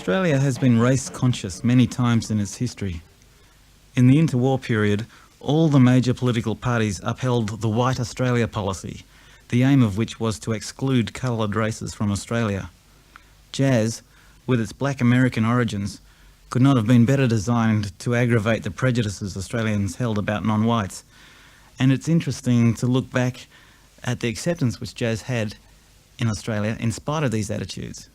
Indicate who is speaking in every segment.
Speaker 1: Australia has been race-conscious many times in its history. In the interwar period, all the major political parties upheld the White Australia policy, the aim of which was to exclude coloured races from Australia. Jazz, with its black American origins, could not have been better designed to aggravate the prejudices Australians held about non-whites. And it's interesting to look back at the acceptance which jazz had in Australia in spite of these attitudes.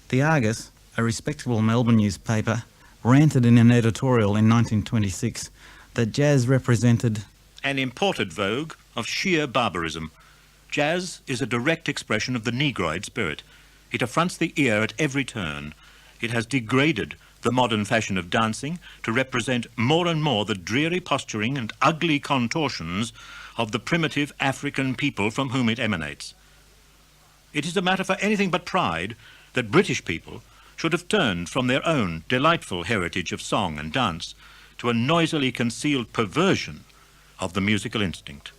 Speaker 1: The Argus, a respectable Melbourne newspaper, ranted in an editorial in 1926 that jazz represented
Speaker 2: an imported vogue of sheer barbarism. Jazz is a direct expression of the negroid spirit. It affronts the ear at every turn. It has degraded the modern fashion of dancing to represent more and more the dreary posturing and ugly contortions of the primitive African people from whom it emanates. It is a matter for anything but pride that British people should have turned from their own delightful heritage of song and dance to a noisily concealed perversion of the musical instinct.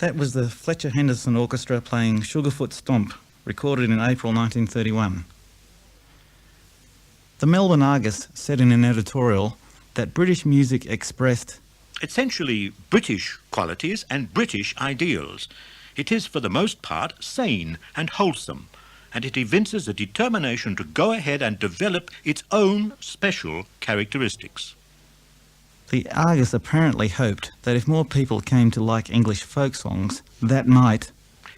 Speaker 1: That was the Fletcher Henderson Orchestra playing Sugarfoot Stomp, recorded in April 1931. The Melbourne Argus said in an editorial that British music expressed
Speaker 2: essentially British qualities and British ideals. It is for the most part sane and wholesome, and it evinces a determination to go ahead and develop its own special characteristics.
Speaker 1: The Argus apparently hoped that if more people came to like English folk songs, that might...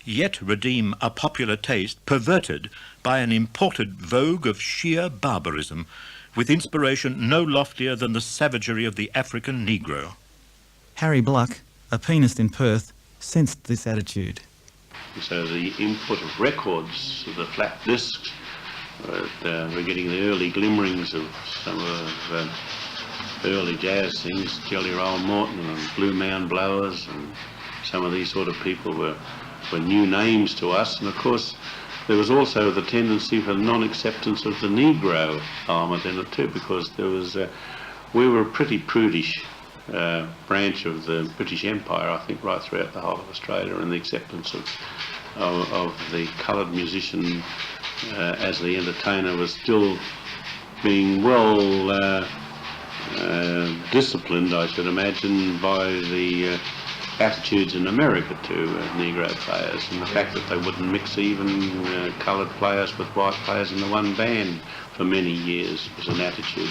Speaker 2: yet redeem a popular taste perverted by an imported vogue of sheer barbarism, with inspiration no loftier than the savagery of the African Negro.
Speaker 1: Harry Bluck, a pianist in Perth, sensed this attitude.
Speaker 3: So the input of records, the flat discs, we're getting the early glimmerings of some of early jazz things, Jelly Roll Morton and Blue Mound Blowers, and some of these sort of people were new names to us. And of course there was also the tendency for non-acceptance of the Negro element in it too, because there was we were a pretty prudish branch of the British Empire, I think, right throughout the whole of Australia, and the acceptance of the coloured musician as the entertainer was still being well disciplined, I should imagine, by the attitudes in America to Negro players, and the fact that they wouldn't mix even coloured players with white players in the one band for many years was an attitude.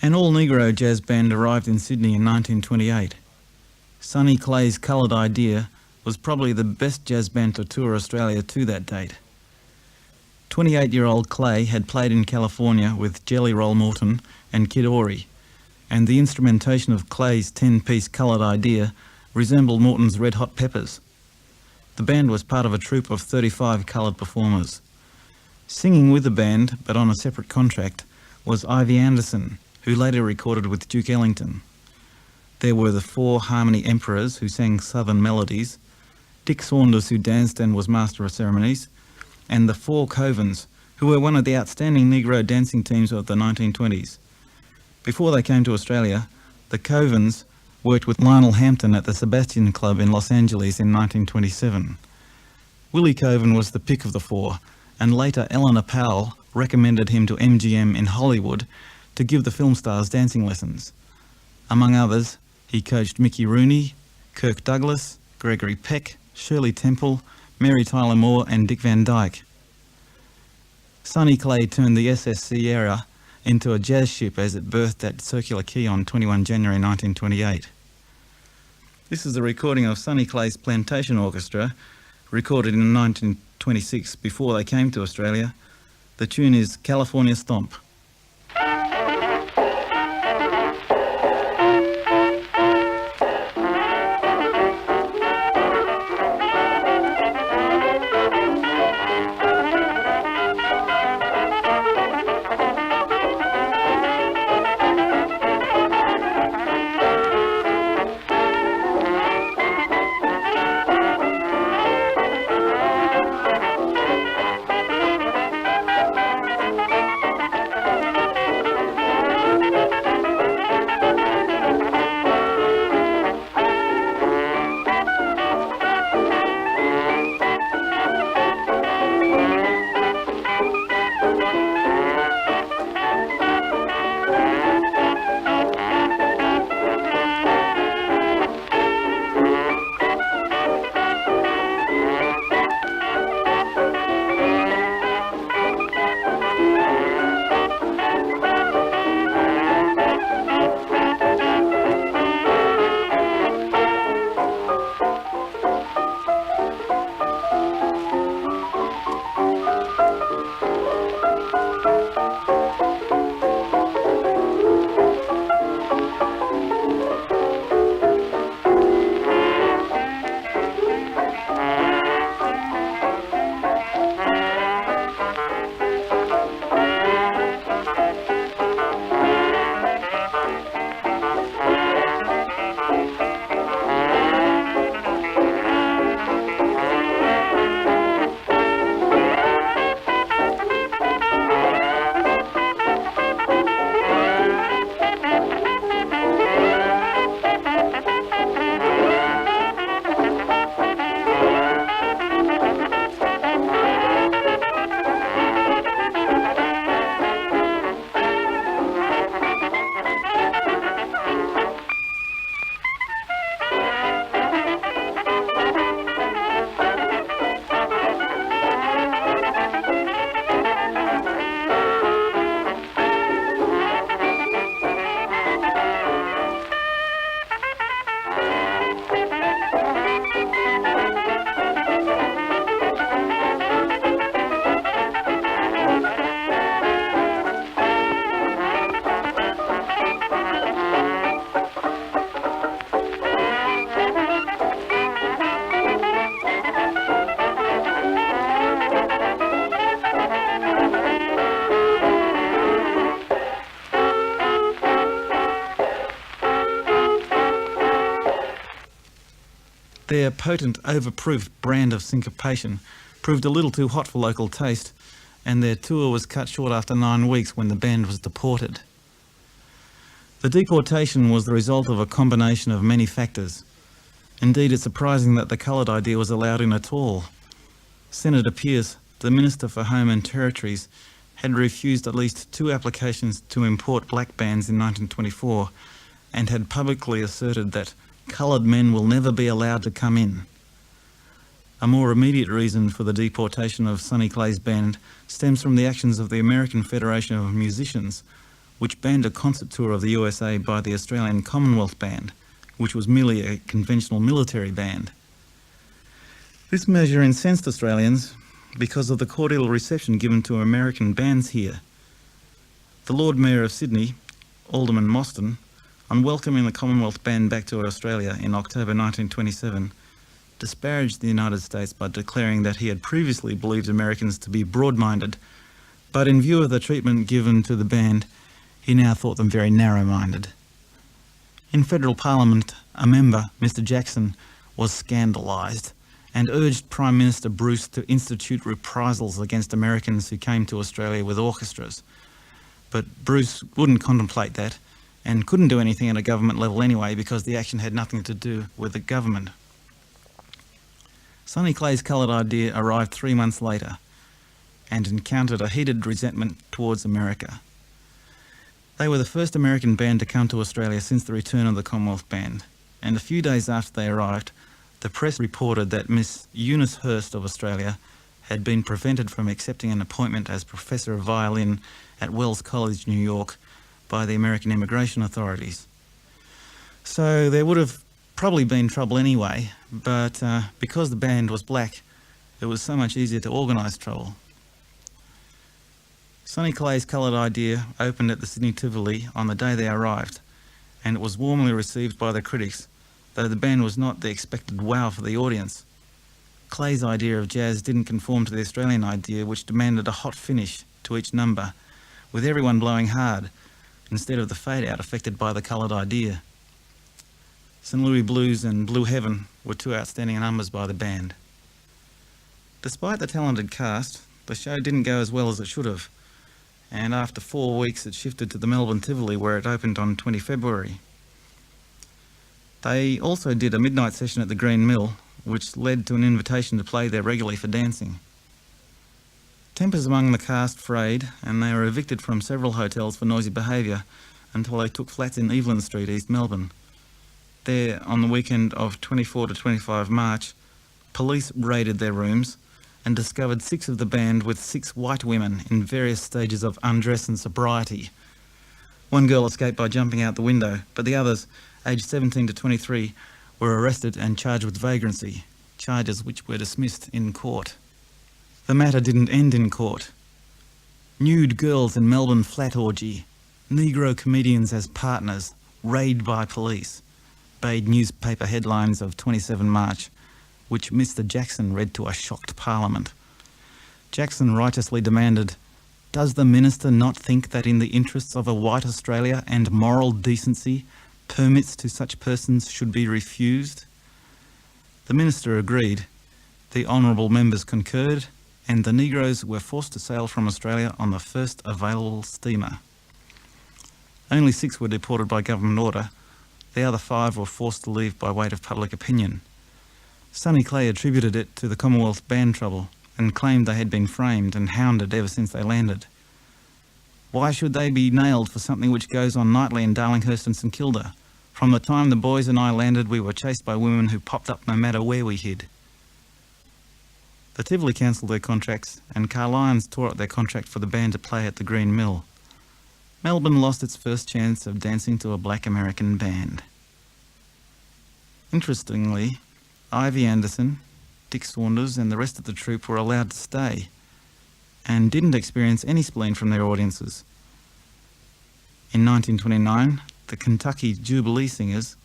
Speaker 1: An all-Negro jazz band arrived in Sydney in 1928. Sonny Clay's Coloured Idea was probably the best jazz band to tour Australia to that date. 28-year-old Clay had played in California with Jelly Roll Morton and Kid Ory, and the instrumentation of Clay's 10-piece Coloured Idea resembled Morton's Red Hot Peppers. The band was part of a troupe of 35 coloured performers. Singing with the band, but on a separate contract, was Ivy Anderson, who later recorded with Duke Ellington. There were the 4 Harmony Emperors, who sang Southern melodies, Dick Saunders, who danced and was Master of Ceremonies, and the 4 Covens, who were one of the outstanding Negro dancing teams of the 1920s. Before they came to Australia, the Covens worked with Lionel Hampton at the Sebastian Club in Los Angeles in 1927. Willie Coven was the pick of the 4, and later Eleanor Powell recommended him to MGM in Hollywood to give the film stars dancing lessons. Among others, he coached Mickey Rooney, Kirk Douglas, Gregory Peck, Shirley Temple, Mary Tyler Moore and Dick Van Dyke. Sonny Clay turned the SS Sierra into a jazz ship as it berthed at Circular Quay on 21 January 1928. This is a recording of Sonny Clay's Plantation Orchestra, recorded in 1926 before they came to Australia. The tune is California Stomp. Their potent, overproof brand of syncopation proved a little too hot for local taste, and their tour was cut short after 9 weeks when the band was deported. The deportation was the result of a combination of many factors. Indeed, it's surprising that the coloured idea was allowed in at all. Senator Pierce, the Minister for Home and Territories, had refused at least 2 applications to import black bands in 1924 and had publicly asserted that coloured men will never be allowed to come in. A more immediate reason for the deportation of Sonny Clay's band stems from the actions of the American Federation of Musicians, which banned a concert tour of the USA by the Australian Commonwealth Band, which was merely a conventional military band. This measure incensed Australians because of the cordial reception given to American bands here. The Lord Mayor of Sydney, Alderman Mostyn, on welcoming the Commonwealth Band back to Australia in October 1927, disparaged the United States by declaring that he had previously believed Americans to be broad-minded, but in view of the treatment given to the band, he now thought them very narrow-minded. In federal parliament, a member, Mr. Jackson, was scandalised and urged Prime Minister Bruce to institute reprisals against Americans who came to Australia with orchestras. But Bruce wouldn't contemplate that and couldn't do anything at a government level anyway because the action had nothing to do with the government. Sonny Clay's coloured idea arrived 3 months later and encountered a heated resentment towards America. They were the first American band to come to Australia since the return of the Commonwealth Band, and a few days after they arrived, the press reported that Miss Eunice Hurst of Australia had been prevented from accepting an appointment as Professor of Violin at Wells College, New York, by the American immigration authorities. So there would have probably been trouble anyway, but because the band was black, it was so much easier to organise trouble. Sonny Clay's coloured idea opened at the Sydney Tivoli on the day they arrived, and it was warmly received by the critics, though the band was not the expected wow for the audience. Clay's idea of jazz didn't conform to the Australian idea, which demanded a hot finish to each number, with everyone blowing hard, instead of the fade-out affected by the coloured idea. St. Louis Blues and Blue Heaven were 2 outstanding numbers by the band. Despite the talented cast, the show didn't go as well as it should have, and after 4 weeks it shifted to the Melbourne Tivoli, where it opened on 20 February. They also did a midnight session at the Green Mill, which led to an invitation to play there regularly for dancing. Tempers among the cast frayed, and they were evicted from several hotels for noisy behaviour until they took flats in Evelyn Street, East Melbourne. There, on the weekend of 24 to 25 March, police raided their rooms and discovered 6 of the band with 6 white women in various stages of undress and sobriety. One girl escaped by jumping out the window, but the others, aged 17 to 23, were arrested and charged with vagrancy, charges which were dismissed in court. The matter didn't end in court. Nude girls in Melbourne flat orgy, Negro comedians as partners, raid by police, bade newspaper headlines of 27 March, which Mr. Jackson read to a shocked Parliament. Jackson righteously demanded, "Does the Minister not think that in the interests of a white Australia and moral decency, permits to such persons should be refused?" The Minister agreed, the honourable members concurred, and the Negroes were forced to sail from Australia on the first available steamer. Only 6 were deported by government order. The other 5 were forced to leave by weight of public opinion. Sonny Clay attributed it to the Commonwealth Band trouble and claimed they had been framed and hounded ever since they landed. Why should they be nailed for something which goes on nightly in Darlinghurst and St Kilda? From the time the boys and I landed, we were chased by women who popped up no matter where we hid. The Tivoli cancelled their contracts, and Carlyons tore up their contract for the band to play at the Green Mill. Melbourne lost its first chance of dancing to a black American band. Interestingly, Ivy Anderson, Dick Saunders and the rest of the troupe were allowed to stay, and didn't experience any spleen from their audiences. In 1929, the Kentucky Jubilee Singers,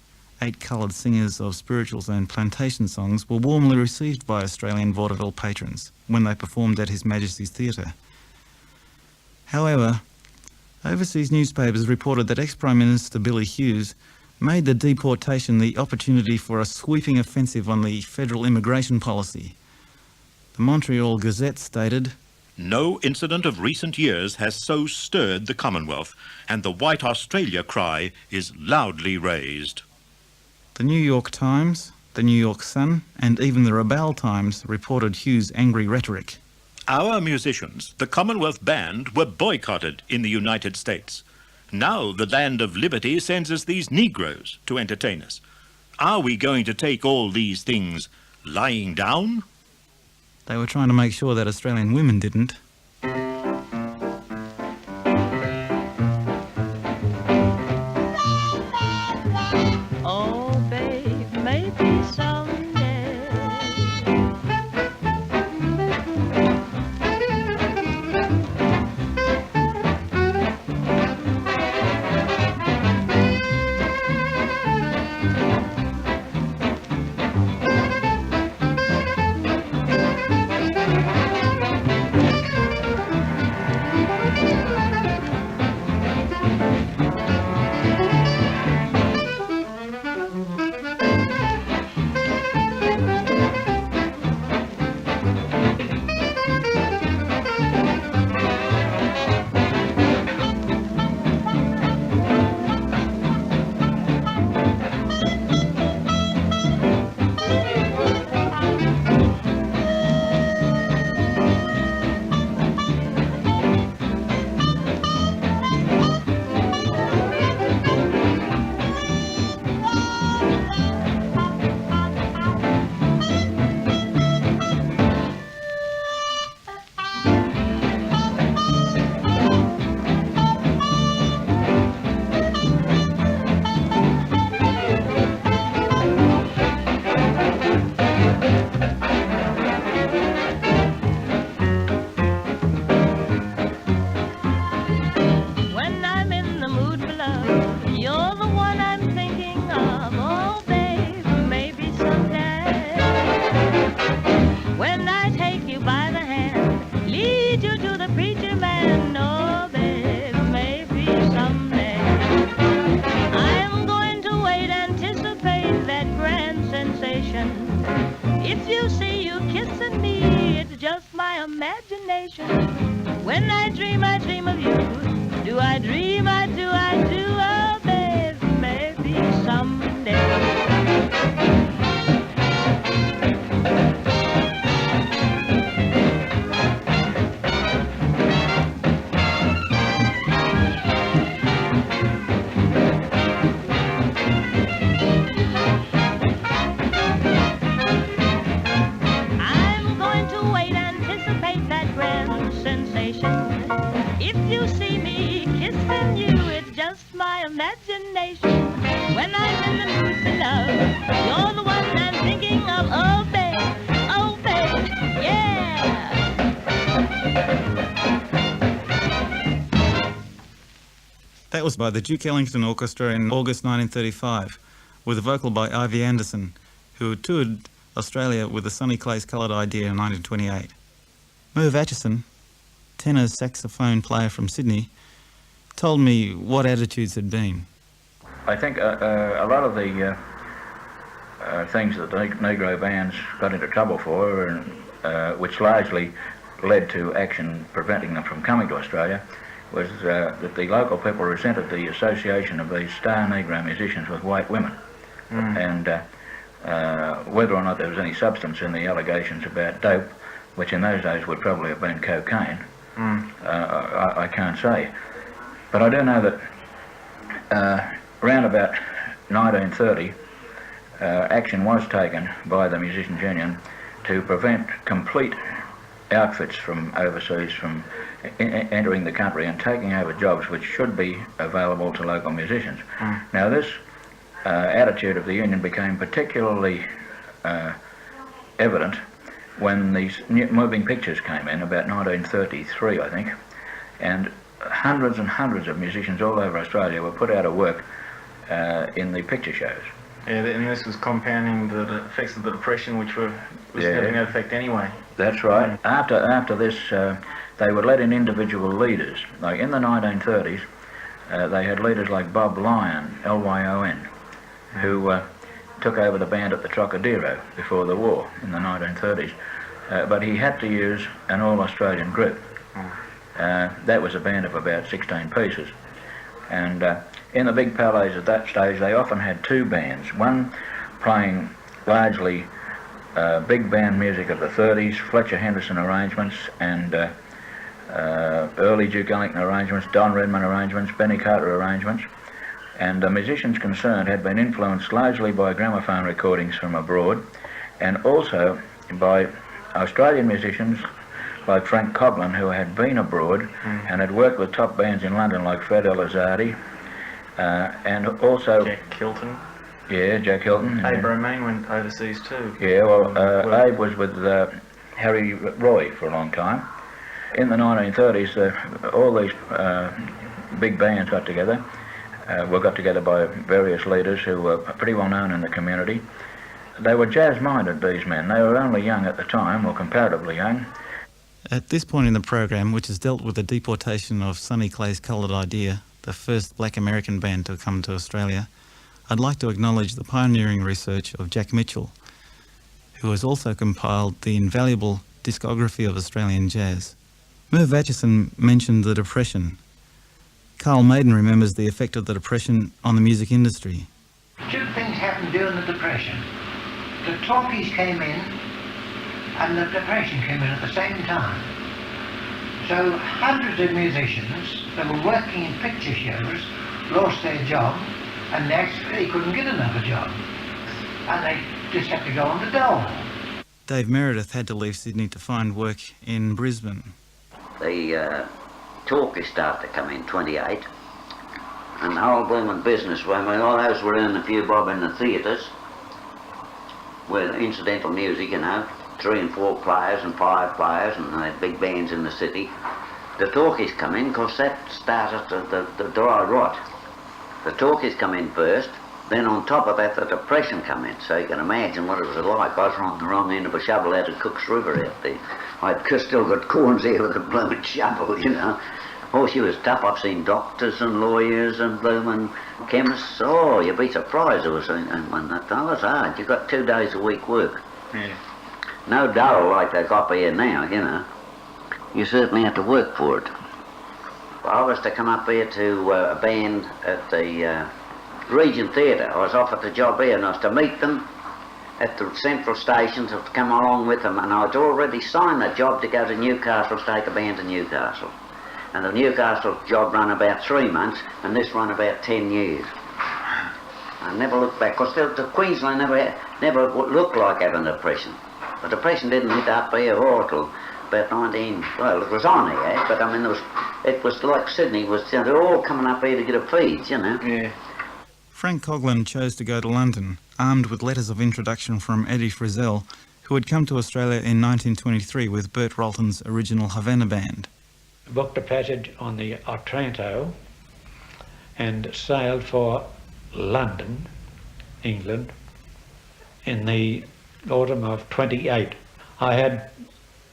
Speaker 1: 8 coloured singers of spirituals and plantation songs, were warmly received by Australian vaudeville patrons when they performed at His Majesty's Theatre. However, overseas newspapers reported that ex-Prime Minister Billy Hughes made the deportation the opportunity for a sweeping offensive on the federal immigration policy. The Montreal Gazette stated,
Speaker 2: "No incident of recent years has so stirred the Commonwealth, and the White Australia cry is loudly raised."
Speaker 1: The New York Times, the New York Sun, and even the Rabaul Times reported Hughes' angry rhetoric.
Speaker 2: Our musicians, the Commonwealth Band, were boycotted in the United States. Now the land of liberty sends us these Negroes to entertain us. Are we going to take all these things lying down?
Speaker 1: They were trying to make sure that Australian women didn't.
Speaker 4: Oh, babe, maybe someday. If you see you kissing me, it's just my imagination. When I dream of you. Do I dream, do oh, baby, maybe someday. If you see me kissing you, it's just my imagination. When I'm in the mood for love, you're the one I'm thinking of. Oh, babe, yeah.
Speaker 1: That was by the Duke Ellington Orchestra in August 1935, with a vocal by Ivy Anderson, who had toured Australia with the Sonny Clay's Coloured Idea in 1928. Merv Atchison, tenor saxophone player from Sydney, told me what attitudes had been.
Speaker 5: I think a lot of the things that the Negro bands got into trouble for, which largely led to action preventing them from coming to Australia, was that the local people resented the association of these star Negro musicians with white women. And whether or not there was any substance in the allegations about dope, which in those days would probably have been cocaine, I can't say. But I do know that around about 1930, action was taken by the Musicians Union to prevent complete outfits from overseas from entering the country and taking over jobs which should be available to local musicians. Now this attitude of the union became particularly evident when these moving pictures came in about 1933, I think, and hundreds and hundreds of musicians all over Australia were put out of work in the picture shows.
Speaker 6: Yeah, and this was compounding the effects of the Depression, which was having that effect anyway.
Speaker 5: That's right. After this, they would let in individual leaders. Like in the 1930s, they had leaders like Bob Lyon, Lyon, who took over the band at the Trocadero before the war in the 1930s. But he had to use an all-Australian group. That was a band of about 16 pieces. And in the big palais at that stage, they often had two bands, one playing largely big band music of the 30s, Fletcher Henderson arrangements and early Duke Ellington arrangements, Don Redman arrangements, Benny Carter arrangements. And the musicians concerned had been influenced largely by gramophone recordings from abroad and also by Australian musicians like Frank Coghlan, who had been abroad and had worked with top bands in London like Fred Elizardi, and also
Speaker 6: Jack Hilton.
Speaker 5: Yeah, Jack Hilton.
Speaker 6: Abe Romaine went overseas too.
Speaker 5: Yeah, well, Abe was with Harry Roy for a long time. In the 1930s, all these big bands got together. Were got together by various leaders who were pretty well known in the community. They were jazz-minded, these men. They were only young at the time, or comparatively young.
Speaker 1: At this point in the program, which has dealt with the deportation of Sonny Clay's Coloured Idea, the first black American band to come to Australia, I'd like to acknowledge the pioneering research of Jack Mitchell, who has also compiled the invaluable discography of Australian jazz. Merv Atchison mentioned the Depression. Carl Maiden remembers the effect of the Depression on the music industry.
Speaker 7: Two things happened during the Depression. The talkies came in and the Depression came in at the same time. So hundreds of musicians that were working in picture shows lost their job and they couldn't get another job. And they just had to go on the dole.
Speaker 1: Dave Meredith had to leave Sydney to find work in Brisbane.
Speaker 8: The talkies started to come in, 28. And the whole blooming business, I mean, all those were earning a few bob in the theatres with incidental music, you know, 3 and 4 players and 5 players, and they had big bands in the city. The talkies come in because that started the dry rot. The talkies come in first, then on top of that the Depression come in, so you can imagine what it was like. I was on the wrong end of a shovel out of Cook's River out there. I'd still got corns there with a blooming shovel, you know. Oh, she was tough. I've seen doctors and lawyers and blooming chemists. Oh, you'd be surprised. It was, and that was hard. You got 2 days a week work.
Speaker 6: Yeah.
Speaker 8: No dole like they got here now, you know. You certainly had to work for it. I was to come up here to a band at the Regent Theatre. I was offered the job here and I was to meet them at the central station to come along with them, and I'd already signed the job to go to Newcastle to take a band to Newcastle. And the Newcastle job ran about 3 months and this ran about 10 years. I never looked back, because the Queensland never looked like having a depression. The Depression didn't hit up here all till about 19, well, it was on here, but I mean, it was like Sydney was, you know, they're all coming up here to get a feed, you know.
Speaker 6: Yeah.
Speaker 1: Frank Coghlan chose to go to London, armed with letters of introduction from Eddie Frizzell, who had come to Australia in 1923 with Bert Rolton's original Havana band.
Speaker 9: Booked a passage on the Otranto and sailed for London, England, in the autumn of 28. I had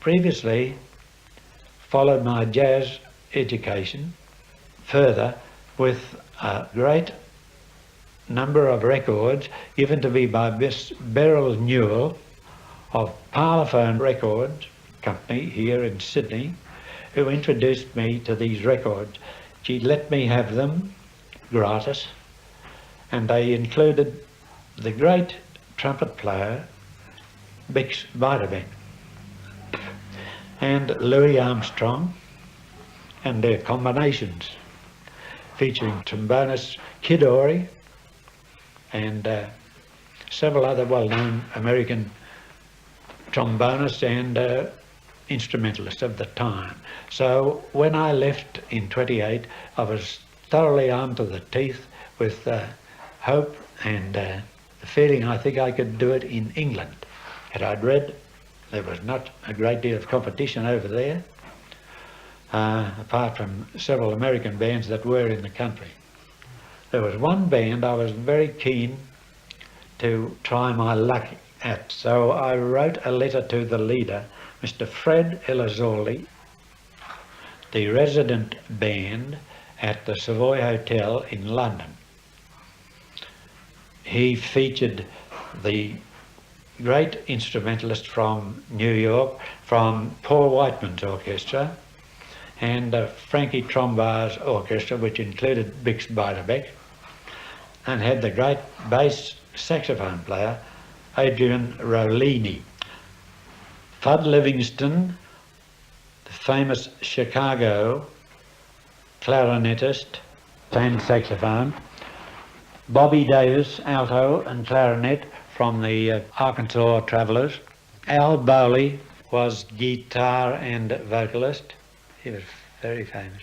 Speaker 9: previously followed my jazz education further with a great number of records given to me by Miss Beryl Newell of Parlophone Records Company here in Sydney, who introduced me to these records. She let me have them gratis, and they included the great trumpet player Bix Beiderbecke and Louis Armstrong and their combinations, featuring trombonist Kid Ory and several other well-known American trombonists and instrumentalists of the time. So when I left in 28, I was thoroughly armed to the teeth with hope and the feeling I think I could do it in England. And I'd read there was not a great deal of competition over there, apart from several American bands that were in the country. There was one band I was very keen to try my luck at, so I wrote a letter to the leader, Mr. Fred Elizalde, the resident band at the Savoy Hotel in London. he featured the great instrumentalist from New York, from Paul Whiteman's orchestra, and Frankie Trombar's orchestra, which included Bix Beiderbecke, and had the great bass saxophone player, Adrian Rollini. Fudd Livingston, the famous Chicago clarinetist and saxophone, Bobby Davis, alto and clarinet from the Arkansas Travelers. Al Bowley was guitar and vocalist. He was very famous.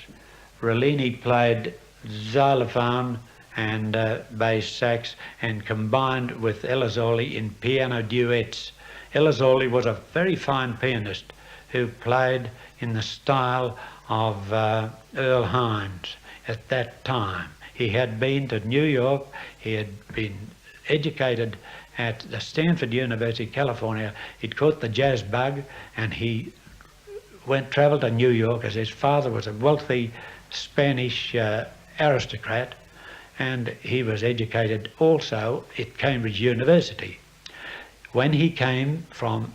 Speaker 9: Rollini played xylophone and bass sax, and combined with Elizalde in piano duets. Elizalde was a very fine pianist who played in the style of Earl Hines at that time. He had been to New York, he had been educated at the Stanford University, California. He'd caught the jazz bug, and he travelled to New York, as his father was a wealthy Spanish aristocrat, and he was educated also at Cambridge University. When he came from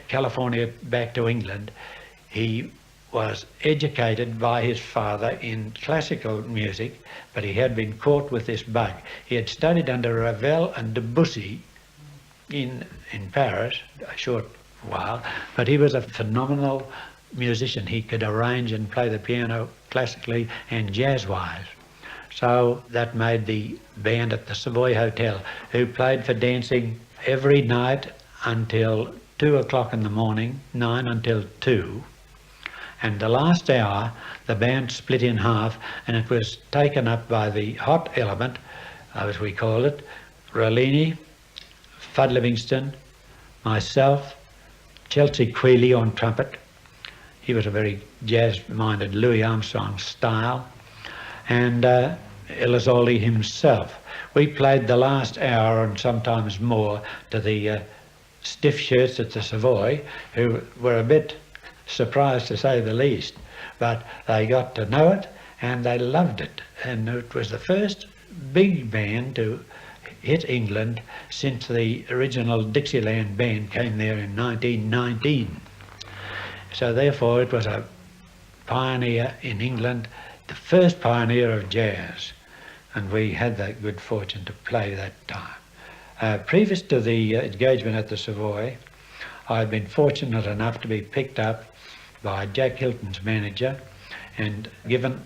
Speaker 9: California back to England, he was educated by his father in classical music, but he had been caught with this bug. He had studied under Ravel and Debussy in Paris a short while, but he was a phenomenal musician. He could arrange and play the piano classically and jazz-wise. So that made the band at the Savoy Hotel, who played for dancing every night until 2 o'clock in the morning, 9 until 2. And the last hour, the band split in half, and it was taken up by the hot element, as we called it, Rollini, Fudd Livingston, myself, Chelsea Quealy on trumpet. He was a very jazz-minded Louis Armstrong style, and Elizalde himself. We played the last hour and sometimes more to the stiff shirts at the Savoy, who were a bit surprised to say the least, but they got to know it and they loved it. And it was the first big band to hit England since the original Dixieland band came there in 1919. So therefore it was a pioneer in England, the first pioneer of jazz, and we had that good fortune to play that time. Previous to the engagement at the Savoy, I had been fortunate enough to be picked up by Jack Hilton's manager and given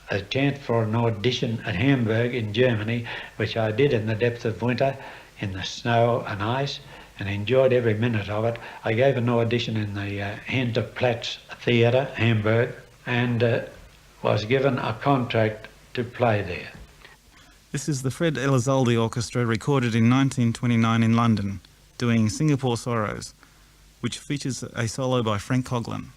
Speaker 9: a chance for an audition at Hamburg in Germany, which I did in the depth of winter in the snow and ice, and enjoyed every minute of it. I gave an audition in the Hinterplatz Theatre, Hamburg, and was given a contract to play there.
Speaker 1: This is the Fred Elizalde Orchestra, recorded in 1929 in London, doing Singapore Sorrows, which features a solo by Frank Coughlin.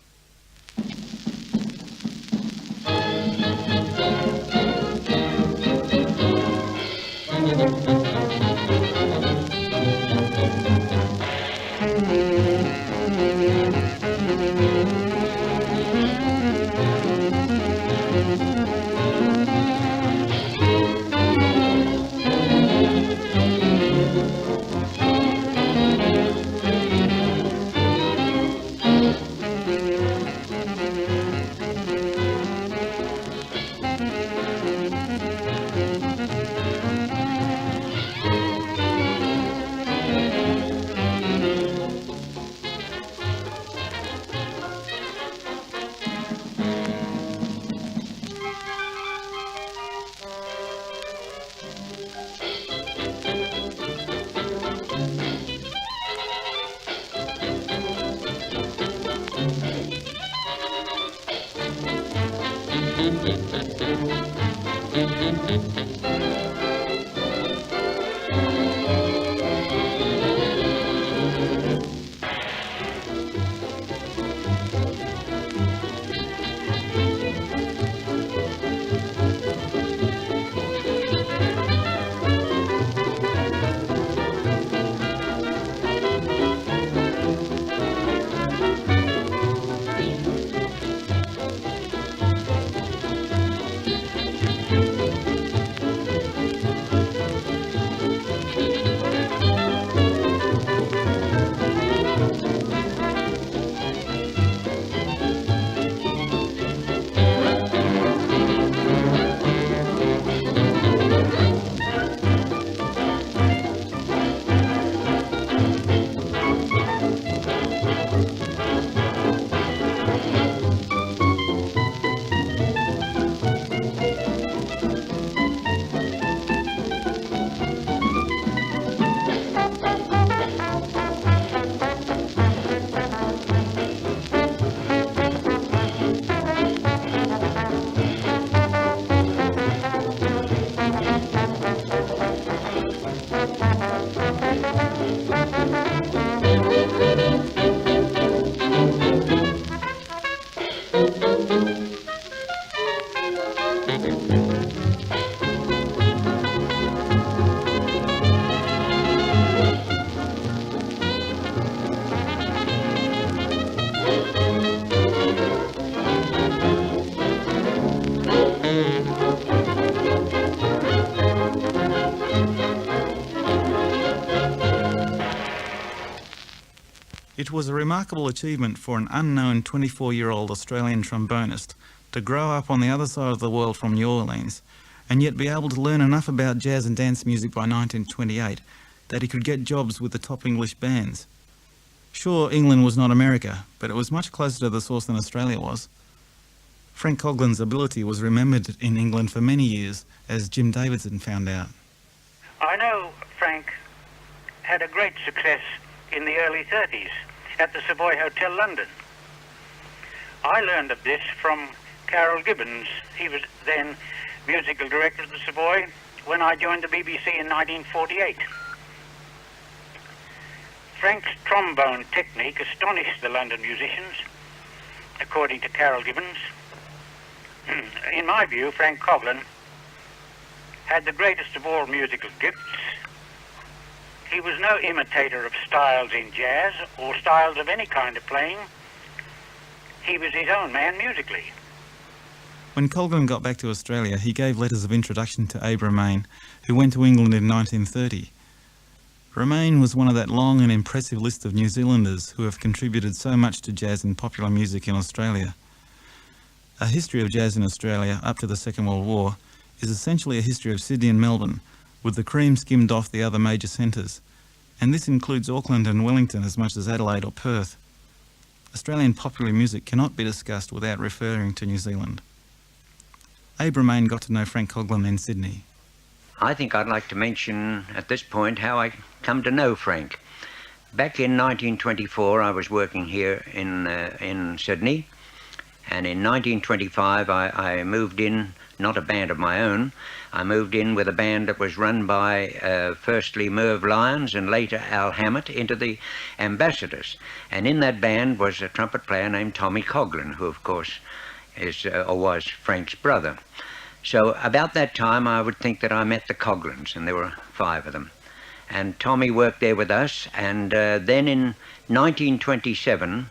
Speaker 1: was a remarkable achievement for an unknown 24-year-old Australian trombonist to grow up on the other side of the world from New Orleans and yet be able to learn enough about jazz and dance music by 1928 that he could get jobs with the top English bands. Sure, England was not America, but it was much closer to the source than Australia was. Frank Coglin's ability was remembered in England for many years, as Jim Davidson found out.
Speaker 10: I know Frank had a great success in the early 30s at the Savoy Hotel, London. I learned of this from Carol Gibbons. He was then musical director of the Savoy when I joined the BBC in 1948. Frank's trombone technique astonished the London musicians, according to Carol Gibbons. In my view, Frank Coglin had the greatest of all musical gifts. He was no imitator of styles in jazz or styles of any kind of playing. He was his own man musically.
Speaker 1: When Coglin got back to Australia, he gave letters of introduction to Abe Romaine, who went to England in 1930. Romaine was one of that long and impressive list of New Zealanders who have contributed so much to jazz and popular music in Australia. A history of jazz in Australia up to the Second World War is essentially a history of Sydney and Melbourne, with the cream skimmed off the other major centres, and this includes Auckland and Wellington as much as Adelaide or Perth. Australian popular music cannot be discussed without referring to New Zealand. Abe Romaine got to know Frank Coglin in Sydney.
Speaker 11: I think I'd like to mention at this point how I come to know Frank. Back in 1924 I was working here in Sydney, and in 1925 I moved in, not a band of my own, I moved in with a band that was run by firstly Merv Lyons and later Al Hammett into the Ambassadors. And in that band was a trumpet player named Tommy Coglin, who of course is or was Frank's brother. So about that time I would think that I met the Coglins, and there were 5 of them. And Tommy worked there with us, and then in 1927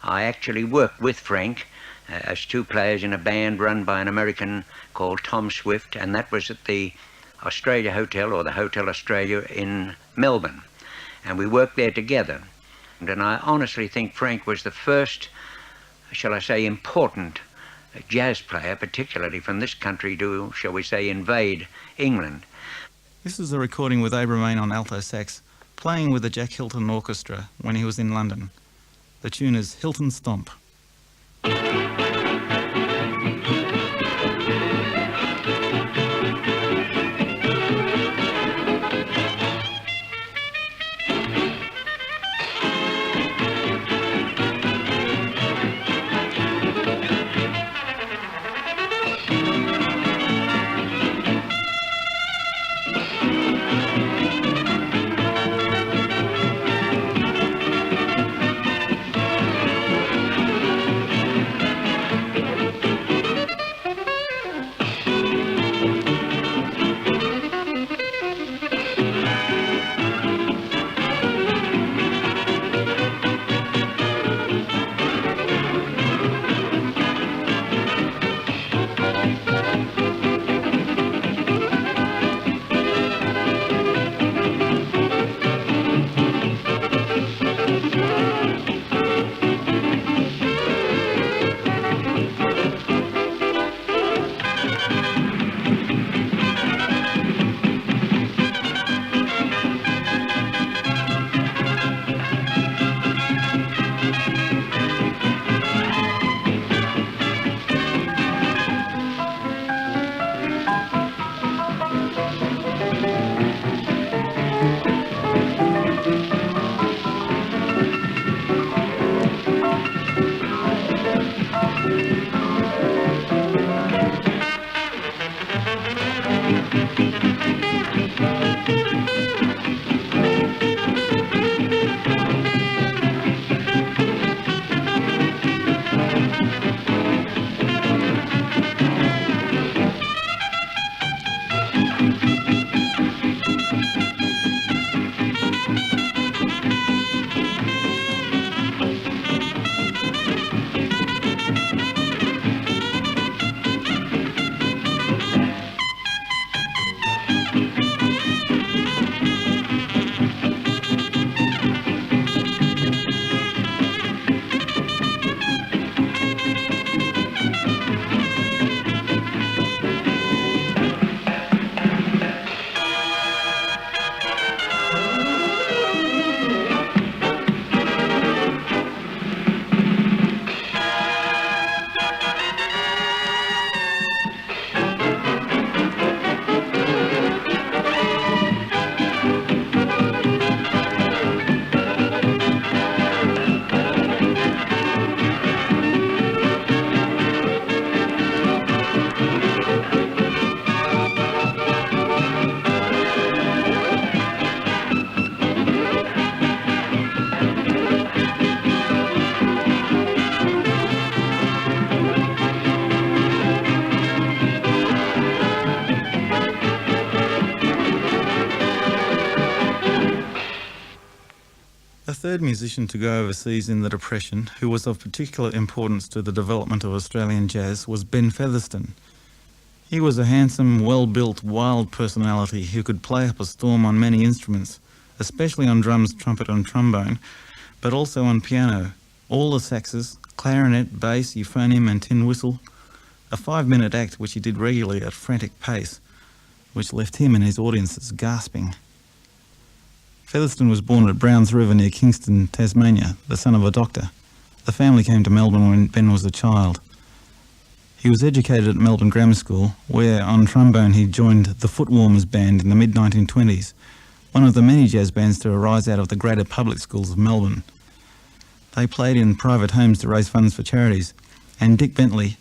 Speaker 11: I actually worked with Frank as 2 players in a band run by an American called Tom Swift, and that was at the Australia Hotel, or the Hotel Australia in Melbourne. And we worked there together. And I honestly think Frank was the first, shall I say, important jazz player, particularly from this country, to, shall we say, invade England.
Speaker 1: This is a recording with Abe Romaine on alto sax, playing with the Jack Hilton Orchestra when he was in London. The tune is Hilton Stomp. third musician to go overseas in the Depression, who was of particular importance to the development of Australian jazz, was Ben Featherston. He was a handsome, well-built, wild personality who could play up a storm on many instruments, especially on drums, trumpet and trombone, but also on piano, all the saxes, clarinet, bass, euphonium and tin whistle, a 5-minute act which he did regularly at frantic pace, which left him and his audiences gasping. Featherston was born at Browns River near Kingston, Tasmania, the son of a doctor. The family came to Melbourne when Ben was a child. He was educated at Melbourne Grammar School, where on trombone he joined the Footwarmers Band in the mid-1920s, one of the many jazz bands to arise out of the greater public schools of Melbourne. They played in private homes to raise funds for charities, and Dick Bentley,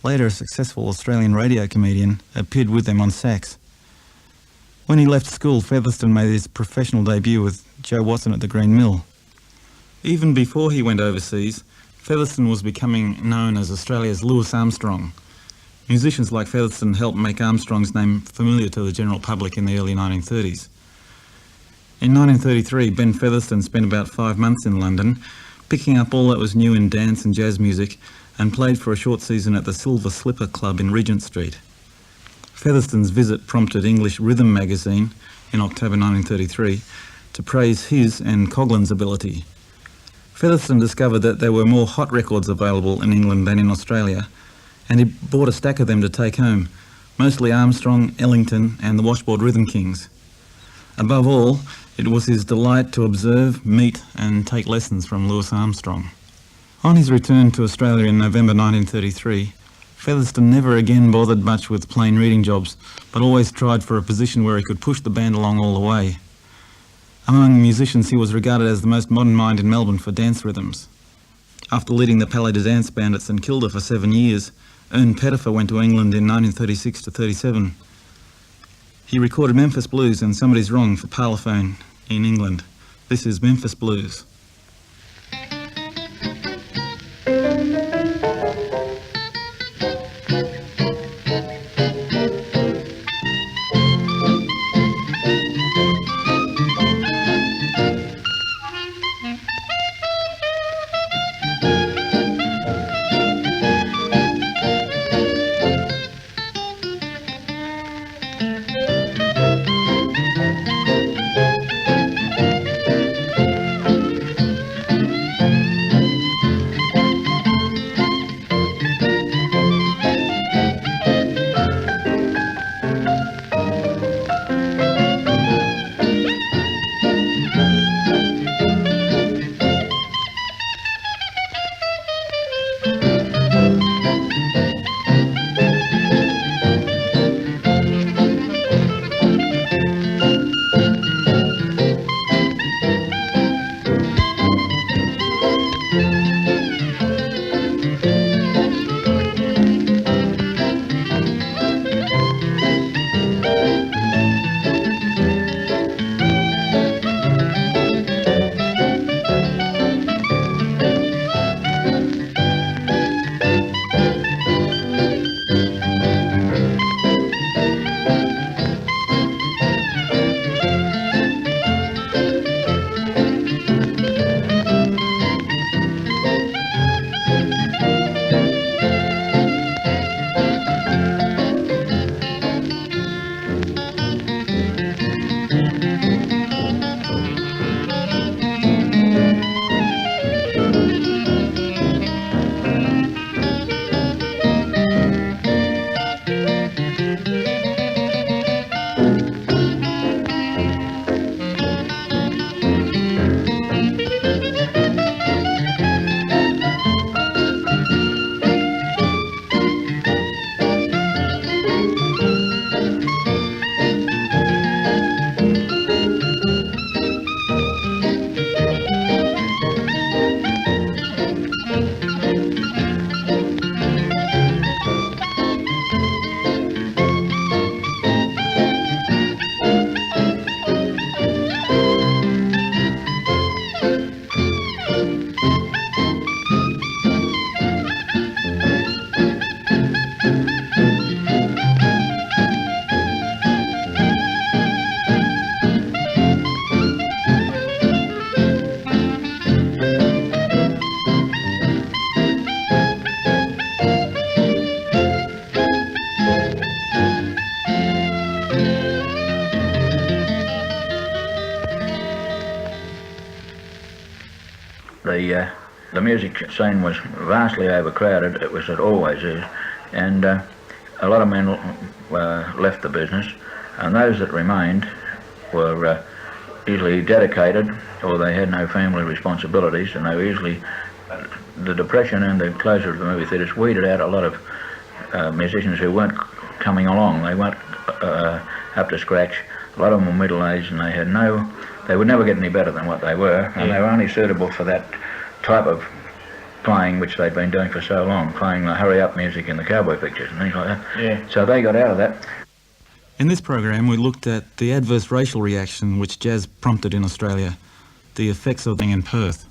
Speaker 1: later a successful Australian radio comedian, appeared with them on sax. When he left school, Featherston made his professional debut with Joe Watson at the Green Mill. Even before he went overseas, Featherston was becoming known as Australia's Louis Armstrong. Musicians like Featherston helped make Armstrong's name familiar to the general public in the early 1930s. In 1933, Ben Featherston spent about 5 months in London, picking up all that was new in dance and jazz music, and played for a short season at the Silver Slipper Club in Regent Street. Featherston's visit prompted English Rhythm magazine, in October 1933, to praise his and Coughlin's ability. Featherston discovered that there were more hot records available in England than in Australia, and he bought a stack of them to take home, mostly Armstrong, Ellington and the Washboard Rhythm Kings. Above all, it was his delight to observe, meet and take lessons from Louis Armstrong. On his return to Australia in November 1933, Featherston never again bothered much with plain reading jobs, but always tried for a position where he could push the band along all the way. Among musicians, he was regarded as the most modern mind in Melbourne for dance rhythms. After leading the Palais de Dance band at St Kilda for 7 years, Ern Pettifer went to England in 1936 to 37. He recorded Memphis Blues and Somebody's Wrong for Parlophone in England. This is Memphis Blues.
Speaker 5: music scene was vastly overcrowded. It always is, and a lot of men left the business, and those that remained were usually dedicated, or they had no family responsibilities, and they were usually, the Depression and the closure of the movie theatres weeded out a lot of musicians who weren't coming along. They weren't up to scratch. A lot of them were middle-aged, and they would never get any better than what they were, and they were only suitable for that type of playing which they'd been doing for so long, playing the hurry-up music in the cowboy pictures and things like that.
Speaker 6: Yeah.
Speaker 5: So they got out of that.
Speaker 1: In this program, we looked at the adverse racial reaction which jazz prompted in Australia, the effects of thing in Perth.